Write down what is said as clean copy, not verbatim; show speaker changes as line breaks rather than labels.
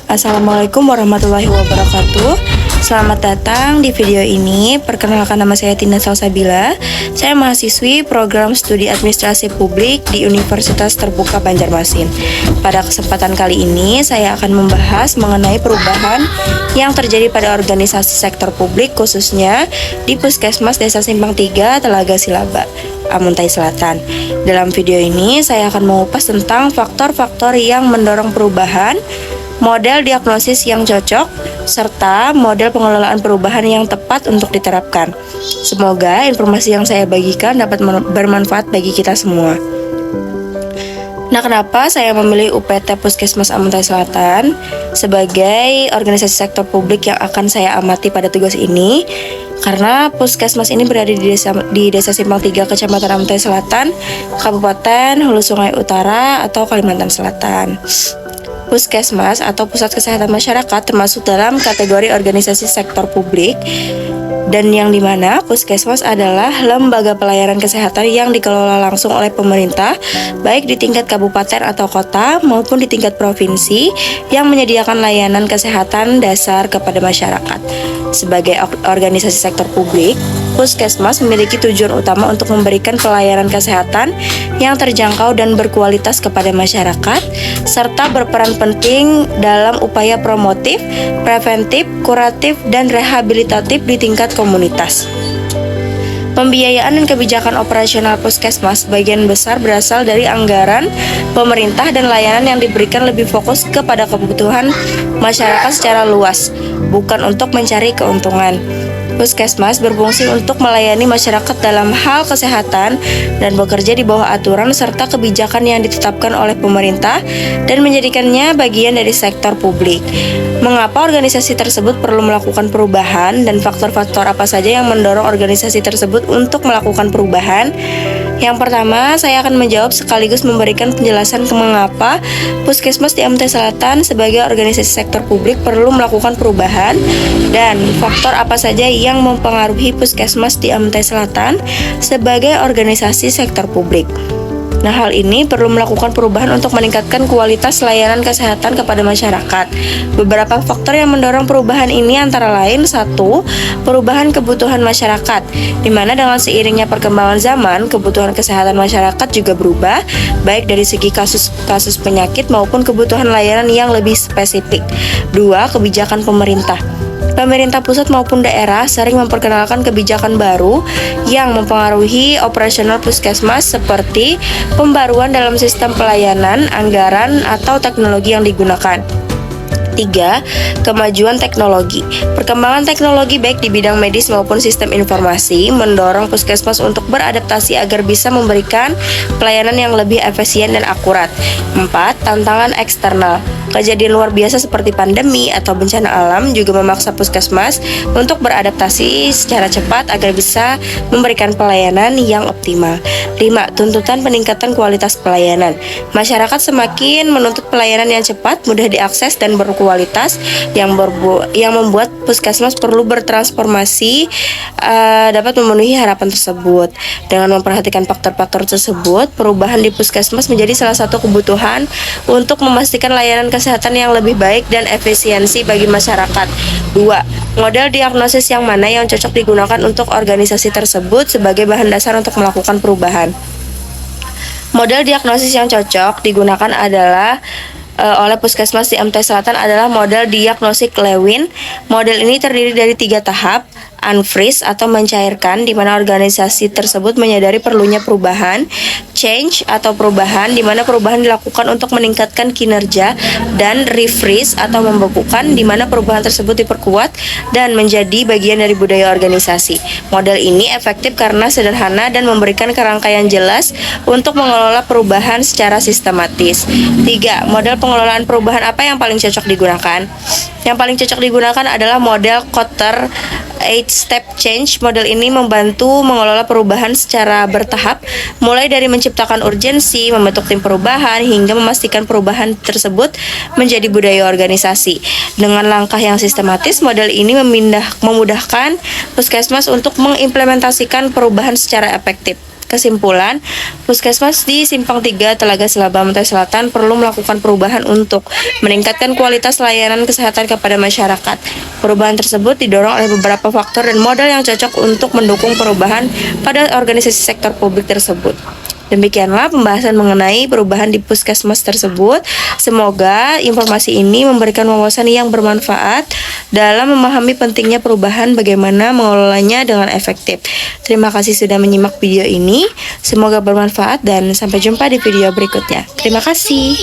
Assalamualaikum warahmatullahi wabarakatuh. Selamat datang di video ini. Perkenalkan, nama saya Tina Salsabila. Saya mahasiswi program studi administrasi publik di Universitas Terbuka Banjarmasin. Pada kesempatan kali ini saya akan membahas mengenai perubahan yang terjadi pada organisasi sektor publik, khususnya di Puskesmas Desa Simpang 3, Telaga Silaba, Amuntai Selatan. Dalam video ini saya akan mengupas tentang faktor-faktor yang mendorong perubahan, model diagnosis yang cocok, serta model pengelolaan perubahan yang tepat untuk diterapkan. Semoga informasi yang saya bagikan dapat bermanfaat bagi kita semua. Nah, kenapa saya memilih UPT Puskesmas Amuntai Selatan sebagai organisasi sektor publik yang akan saya amati pada tugas ini? Karena Puskesmas ini berada di Desa Simpang 3, Kecamatan Amuntai Selatan, Kabupaten Hulu Sungai Utara atau Kalimantan Selatan. Puskesmas atau Pusat Kesehatan Masyarakat termasuk dalam kategori organisasi sektor publik, dan yang dimana Puskesmas adalah lembaga pelayanan kesehatan yang dikelola langsung oleh pemerintah, baik di tingkat kabupaten atau kota maupun di tingkat provinsi, yang menyediakan layanan kesehatan dasar kepada masyarakat. Sebagai organisasi sektor publik, Puskesmas memiliki tujuan utama untuk memberikan pelayanan kesehatan yang terjangkau dan berkualitas kepada masyarakat, serta berperan penting dalam upaya promotif, preventif, kuratif, dan rehabilitatif di tingkat komunitas. Pembiayaan dan kebijakan operasional Puskesmas sebagian besar berasal dari anggaran pemerintah dan layanan yang diberikan lebih fokus kepada kebutuhan masyarakat secara luas, bukan untuk mencari keuntungan. Puskesmas berfungsi untuk melayani masyarakat dalam hal kesehatan dan bekerja di bawah aturan serta kebijakan yang ditetapkan oleh pemerintah dan menjadikannya bagian dari sektor publik. Mengapa organisasi tersebut perlu melakukan perubahan dan faktor-faktor apa saja yang mendorong organisasi tersebut untuk melakukan perubahan? Yang pertama, saya akan menjawab sekaligus memberikan penjelasan mengapa Puskesmas di Amuntai Selatan sebagai organisasi sektor publik perlu melakukan perubahan dan faktor apa saja yang mempengaruhi Puskesmas di Amuntai Selatan sebagai organisasi sektor publik. Nah, hal ini perlu melakukan perubahan untuk meningkatkan kualitas layanan kesehatan kepada masyarakat. Beberapa faktor yang mendorong perubahan ini antara lain: 1. Perubahan kebutuhan masyarakat, di mana dengan seiringnya perkembangan zaman, kebutuhan kesehatan masyarakat juga berubah, baik dari segi kasus penyakit maupun kebutuhan layanan yang lebih spesifik. 2. Kebijakan pemerintah. Pemerintah pusat maupun daerah sering memperkenalkan kebijakan baru yang mempengaruhi operasional Puskesmas, seperti pembaruan dalam sistem pelayanan, anggaran, atau teknologi yang digunakan. 3. Kemajuan teknologi. Perkembangan teknologi baik di bidang medis maupun sistem informasi mendorong Puskesmas untuk beradaptasi agar bisa memberikan pelayanan yang lebih efisien dan akurat. 4. Tantangan eksternal. Kejadian luar biasa seperti pandemi atau bencana alam juga memaksa Puskesmas untuk beradaptasi secara cepat agar bisa memberikan pelayanan yang optimal. 5. Tuntutan peningkatan kualitas pelayanan. Masyarakat semakin menuntut pelayanan yang cepat, mudah diakses, dan berkualitas, yang membuat Puskesmas perlu bertransformasi dapat memenuhi harapan tersebut. Dengan memperhatikan faktor-faktor tersebut, perubahan di Puskesmas menjadi salah satu kebutuhan untuk memastikan layanan kesehatan yang lebih baik dan efisiensi bagi masyarakat. 2. Model diagnosis yang mana yang cocok digunakan untuk organisasi tersebut sebagai bahan dasar untuk melakukan perubahan. Model diagnosis yang cocok digunakan adalah oleh Puskesmas di Amuntai Selatan adalah model diagnostik Lewin. Model ini terdiri dari 3 tahap: unfreeze atau mencairkan, di mana organisasi tersebut menyadari perlunya perubahan; change atau perubahan, di mana perubahan dilakukan untuk meningkatkan kinerja; dan refreeze atau membekukan, di mana perubahan tersebut diperkuat dan menjadi bagian dari budaya organisasi. Model ini efektif karena sederhana dan memberikan kerangkaian jelas untuk mengelola perubahan secara sistematis. 3. Model pengelolaan perubahan apa yang paling cocok digunakan? Yang paling cocok digunakan adalah model Kotter 8-step change. Model ini membantu mengelola perubahan secara bertahap, mulai dari menciptakan urgensi, membentuk tim perubahan, hingga memastikan perubahan tersebut menjadi budaya organisasi. Dengan langkah yang sistematis, model ini memudahkan Puskesmas untuk mengimplementasikan perubahan secara efektif. Kesimpulan, Puskesmas di Simpang 3 Telaga Selaba Pantai Selatan perlu melakukan perubahan untuk meningkatkan kualitas layanan kesehatan kepada masyarakat. Perubahan tersebut didorong oleh beberapa faktor dan modal yang cocok untuk mendukung perubahan pada organisasi sektor publik tersebut. Demikianlah pembahasan mengenai perubahan di puskesmas tersebut. Semoga informasi ini memberikan wawasan yang bermanfaat dalam memahami pentingnya perubahan, bagaimana mengelolanya dengan efektif. Terima kasih sudah menyimak video ini. Semoga bermanfaat dan sampai jumpa di video berikutnya. Terima kasih.